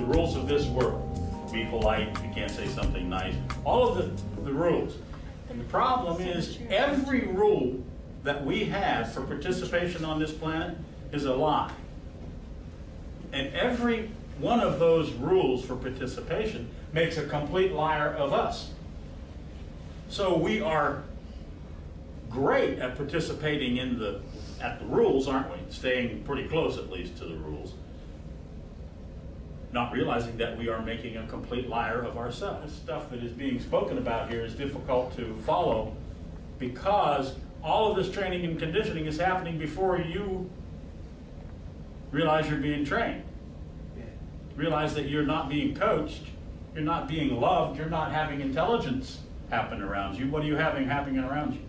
the rules of this world. Be polite, you can't say something nice, all of the rules. And the problem is every rule that we have for participation on this planet is a lie. And every one of those rules for participation makes a complete liar of us. So we are great at participating in the rules, aren't we? Staying pretty close at least to the rules. Not realizing that we are making a complete liar of ourselves. This stuff that is being spoken about here is difficult to follow because all of this training and conditioning is happening before you realize you're being trained. Realize that you're not being coached, you're not being loved, you're not having intelligence happen around you. What are you having happening around you?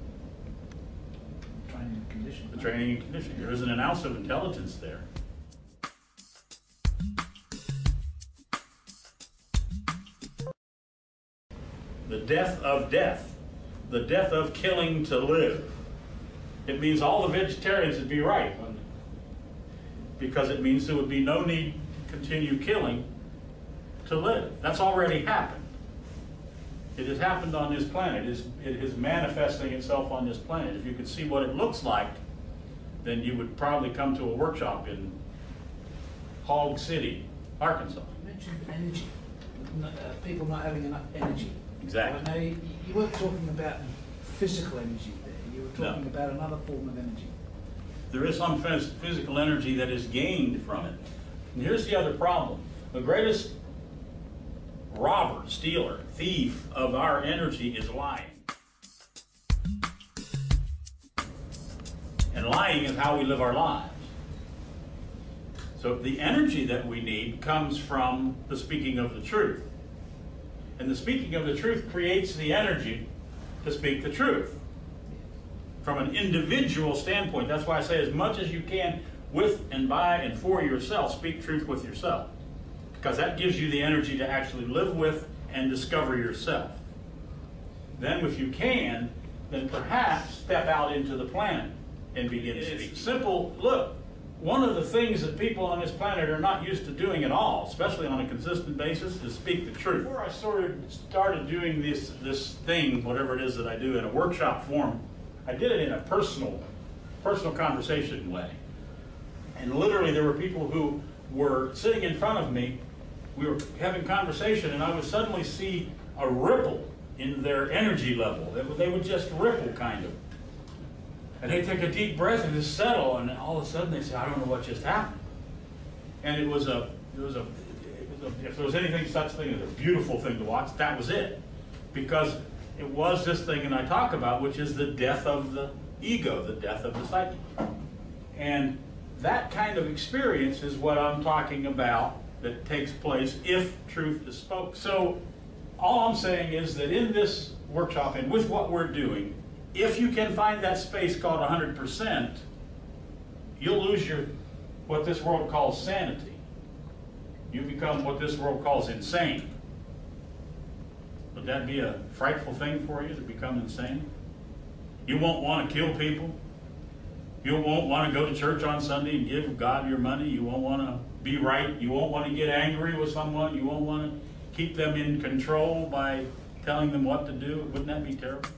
Training and conditioning. The training and conditioning. There isn't an ounce of intelligence there. The death of death, the death of killing to live. It means all the vegetarians would be right, wouldn't it? Because it means there would be no need to continue killing to live. That's already happened. It has happened on this planet. It is manifesting itself on this planet. If you could see what it looks like, then you would probably come to a workshop in Hog City, Arkansas. You mentioned energy, people not having enough energy. Exactly. Now, you weren't talking about physical energy there. You were talking about another form of energy. There is some physical energy that is gained from it. And here's the other problem. The greatest robber, stealer, thief of our energy is lying. And lying is how we live our lives. So the energy that we need comes from the speaking of the truth. And the speaking of the truth creates the energy to speak the truth. From an individual standpoint, that's why I say as much as you can with and by and for yourself, speak truth with yourself. Because that gives you the energy to actually live with and discover yourself. Then if you can, then perhaps step out into the planet and begin to speak. It's simple, look, one of the things that people on this planet are not used to doing at all, especially on a consistent basis, is speak the truth. Before I started doing this thing, whatever it is that I do in a workshop form, I did it in a personal conversation way. And literally there were people who were sitting in front of me, we were having conversation, and I would suddenly see a ripple in their energy level. They would just ripple, kind of. And they'd take a deep breath and just settle, and then all of a sudden they say, I don't know what just happened. And if there was anything such thing as a beautiful thing to watch, that was it. Because it was this thing that I talk about, which is the death of the ego, the death of the psyche. And that kind of experience is what I'm talking about that takes place if truth is spoken. So all I'm saying is that in this workshop and with what we're doing, if you can find that space called 100%, you'll lose what this world calls sanity. You become what this world calls insane. Would that be a frightful thing for you, to become insane? You won't want to kill people. You won't want to go to church on Sunday and give God your money. You won't want to be right. You won't want to get angry with someone. You won't want to keep them in control by telling them what to do. Wouldn't that be terrible?